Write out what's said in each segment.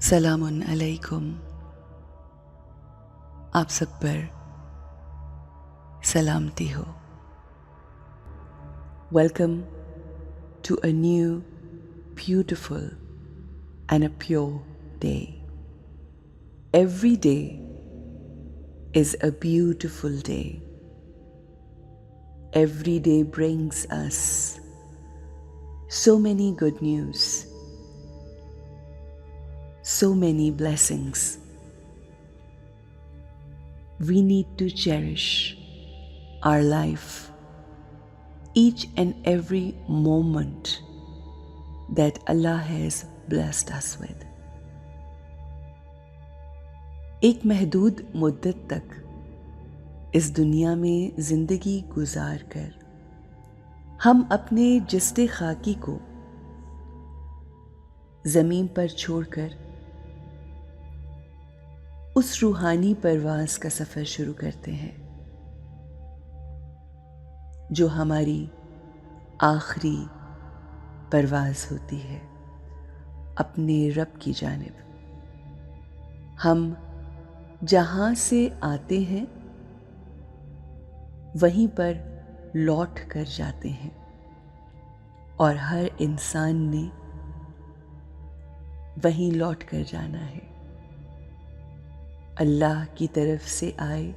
सलामुन अलैकुम। आप सब पर सलामती हो। Welcome to a new, beautiful and a pure day. Every day is a beautiful day. Every day brings us so many good news, so many blessings. We need to cherish our life, each and every moment that Allah has blessed us with. एक महदूद मुद्दत तक इस दुनिया में जिंदगी गुजार कर हम अपने जिस्ते खाकी को जमीन पर छोड़कर उस रूहानी परवाज़ का सफ़र शुरू करते हैं जो हमारी आखिरी परवाज़ होती है अपने रब की जानिब। हम जहाँ से आते हैं वहीं पर लौट कर जाते हैं और हर इंसान ने वहीं लौट कर जाना है। अल्लाह की तरफ से आए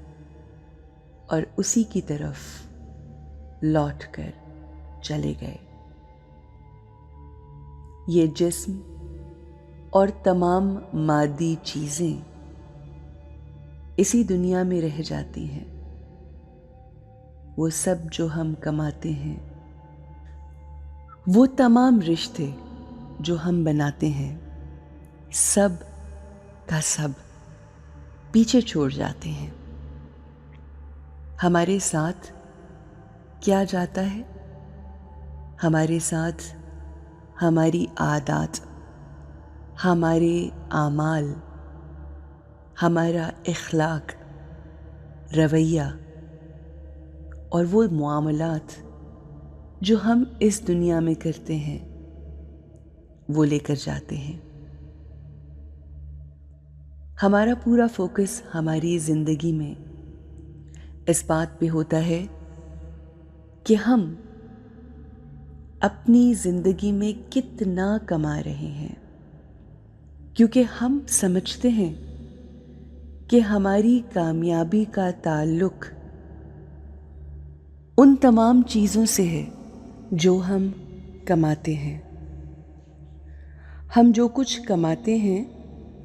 और उसी की तरफ लौट कर चले गए। ये जिस्म और तमाम मादी चीज़ें इसी दुनिया में रह जाती हैं। वो सब जो हम कमाते हैं, वो तमाम रिश्ते जो हम बनाते हैं, सब का सब पीछे छोड़ जाते हैं। हमारे साथ क्या जाता है? हमारे साथ हमारी आदत, हमारे आमाल, हमारा इखलाक, रवैया और वो मुआमलात जो हम इस दुनिया में करते हैं वो लेकर जाते हैं। हमारा पूरा फोकस हमारी ज़िंदगी में इस बात पे होता है कि हम अपनी ज़िंदगी में कितना कमा रहे हैं, क्योंकि हम समझते हैं कि हमारी कामयाबी का ताल्लुक उन तमाम चीज़ों से है जो हम कमाते हैं। हम जो कुछ कमाते हैं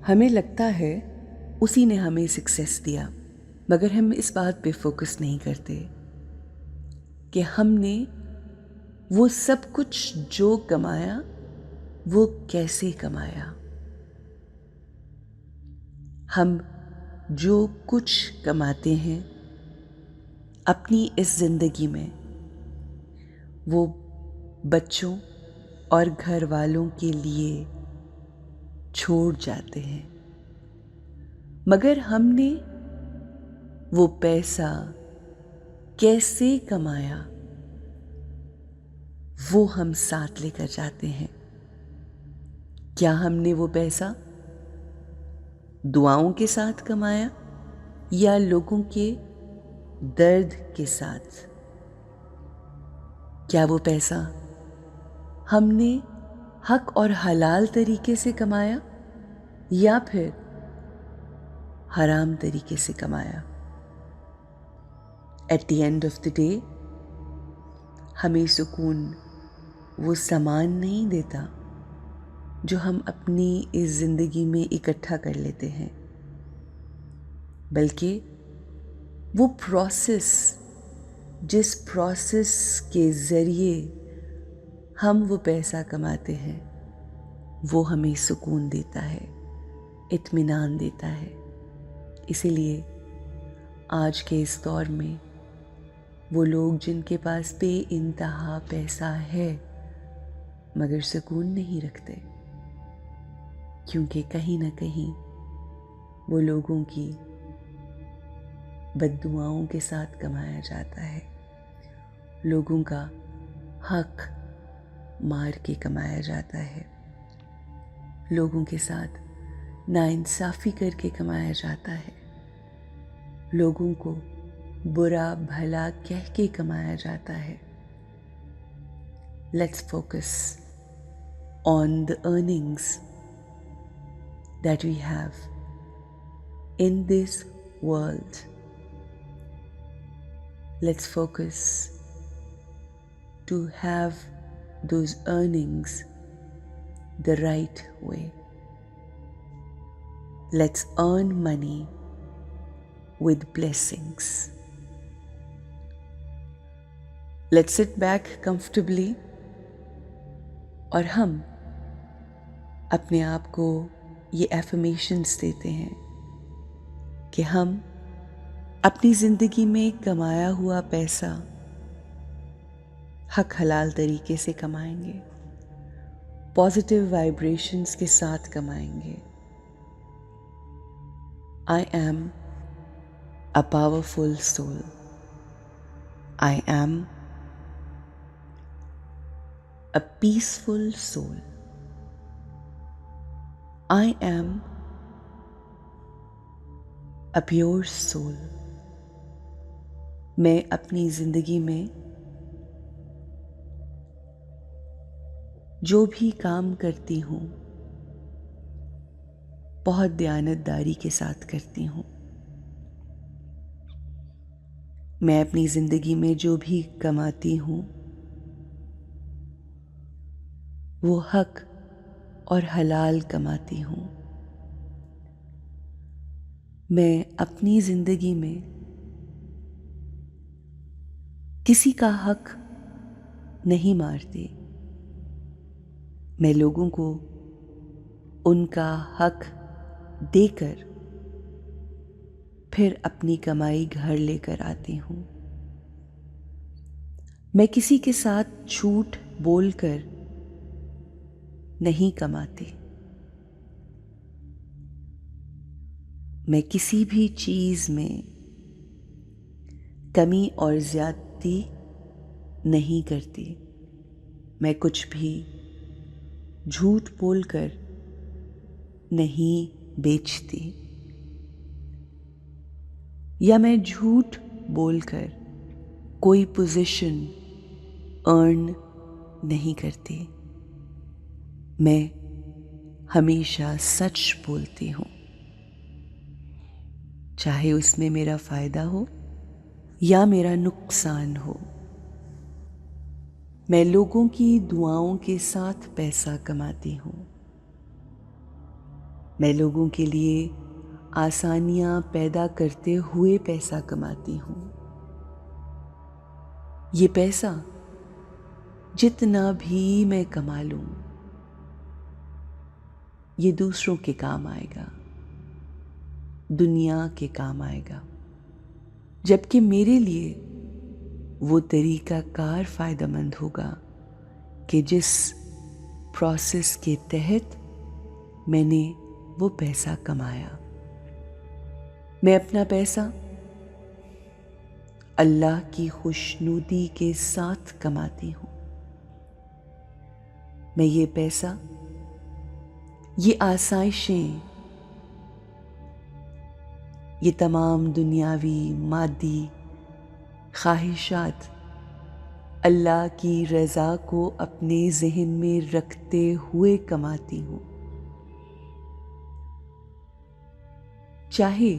हमें लगता है उसी ने हमें सक्सेस दिया, मगर हम इस बात पे फोकस नहीं करते कि हमने वो सब कुछ जो कमाया वो कैसे कमाया। हम जो कुछ कमाते हैं अपनी इस ज़िंदगी में वो बच्चों और घर वालों के लिए छोड़ जाते हैं, मगर हमने वो पैसा कैसे कमाया वो हम साथ लेकर जाते हैं। क्या हमने वो पैसा दुआओं के साथ कमाया या लोगों के दर्द के साथ? क्या वो पैसा हमने हक और हलाल तरीके से कमाया या फिर हराम तरीके से कमाया? At the end of the day हमें सुकून वो सामान नहीं देता जो हम अपनी इस ज़िंदगी में इकट्ठा कर लेते हैं, बल्कि वो प्रोसेस, जिस प्रोसेस के ज़रिए हम वो पैसा कमाते हैं वो हमें सुकून देता है, इत्मीनान देता है। इसीलिए आज के इस दौर में वो लोग जिनके पास बेइंतहा पैसा है मगर सुकून नहीं रखते, क्योंकि कहीं ना कहीं वो लोगों की बद्दुआओं के साथ कमाया जाता है। लोगों का हक मार के कमाया जाता है। लोगों के साथ नाइंसाफ़ी करके कमाया जाता है, लोगों को बुरा भला कह के कमाया जाता है। Let's focus on the earnings that we have in this world. Let's focus to have those earnings the right way. Let's earn money with blessings. Let's sit back comfortably और हम अपने आप को ये एफर्मेशंस देते हैं कि हम अपनी ज़िंदगी में कमाया हुआ पैसा हक हलाल तरीके से कमाएंगे, पॉजिटिव वाइब्रेशंस के साथ कमाएंगे। I am a powerful soul. I am a peaceful soul. I am a pure soul. मैं अपनी ज़िंदगी में जो भी काम करती हूँ बहुत दयानतदारी के साथ करती हूँ। मैं अपनी ज़िंदगी में जो भी कमाती हूँ वो हक और हलाल कमाती हूँ। मैं अपनी ज़िंदगी में किसी का हक नहीं मारती। मैं लोगों को उनका हक देकर फिर अपनी कमाई घर लेकर आती हूँ। मैं किसी के साथ झूठ बोलकर नहीं कमाती। मैं किसी भी चीज़ में कमी और ज़्यादती नहीं करती। मैं कुछ भी झूठ बोलकर नहीं बेचती या मैं झूठ बोलकर कोई पोजीशन अर्न नहीं करती। मैं हमेशा सच बोलती हूँ, चाहे उसमें मेरा फ़ायदा हो या मेरा नुकसान हो। मैं लोगों की दुआओं के साथ पैसा कमाती हूँ। मैं लोगों के लिए आसानियाँ पैदा करते हुए पैसा कमाती हूँ। ये पैसा जितना भी मैं कमा लूँ ये दूसरों के काम आएगा, दुनिया के काम आएगा, जबकि मेरे लिए वो तरीका कार फ़ायदेमंद होगा कि जिस प्रोसेस के तहत मैंने वो पैसा कमाया। मैं अपना पैसा अल्लाह की खुशनुदी के साथ कमाती हूँ। मैं ये पैसा, ये आसाइशें, ये तमाम दुनियावी मादी ख्वाहिशात अल्लाह की रज़ा को अपने ज़हन में रखते हुए कमाती हूँ। चाहे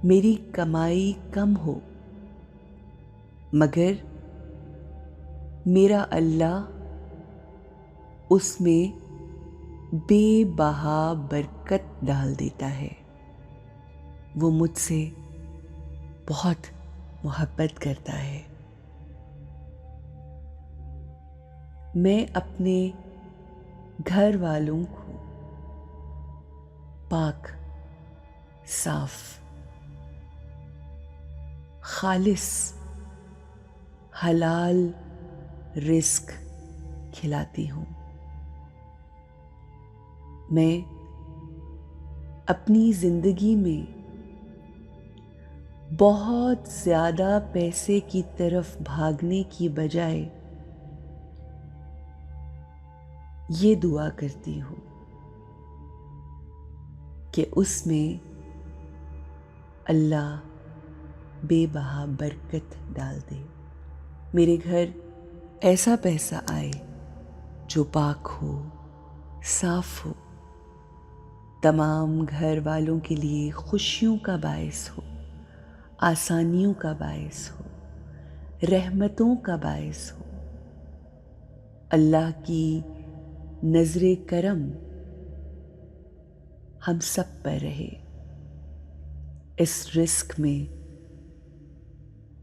मेरी कमाई कम हो मगर मेरा अल्लाह उसमें बेबहा बरकत डाल देता है। वो मुझसे बहुत मोहब्बत करता है। मैं अपने घर वालों को पाक, साफ, खालिस, हलाल रिस्क खिलाती हूँ। मैं अपनी ज़िंदगी में बहुत ज़्यादा पैसे की तरफ भागने की बजाय ये दुआ करती हूँ کہ اس میں اللہ بے بہا برکت ڈال دے. میرے گھر ایسا پیسہ آئے جو پاک ہو، صاف ہو، تمام گھر والوں کے لیے خوشیوں کا باعث ہو، آسانیوں کا باعث ہو، رحمتوں کا باعث ہو. اللہ کی نظر کرم ہم سب پر رہے. اس رزق میں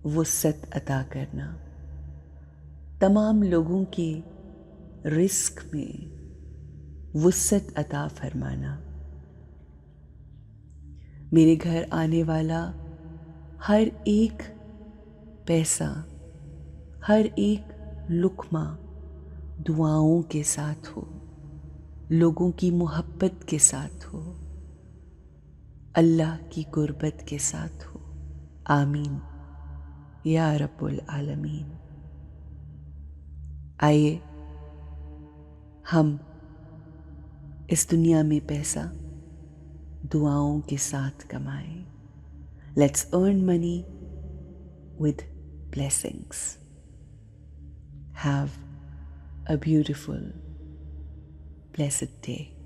وسعت عطا کرنا، تمام لوگوں کے رزق میں وسعت عطا فرمانا. میرے گھر آنے والا ہر ایک پیسہ، ہر ایک لقمہ دعاؤں کے ساتھ ہو، لوگوں کی محبت کے ساتھ ہو، اللہ کی قربت کے ساتھ ہو. آمین یا رب العالمین. آئیے ہم اس دنیا میں پیسہ دعاؤں کے ساتھ کمائیں. Let's earn money with blessings. Have a beautiful, blessed day.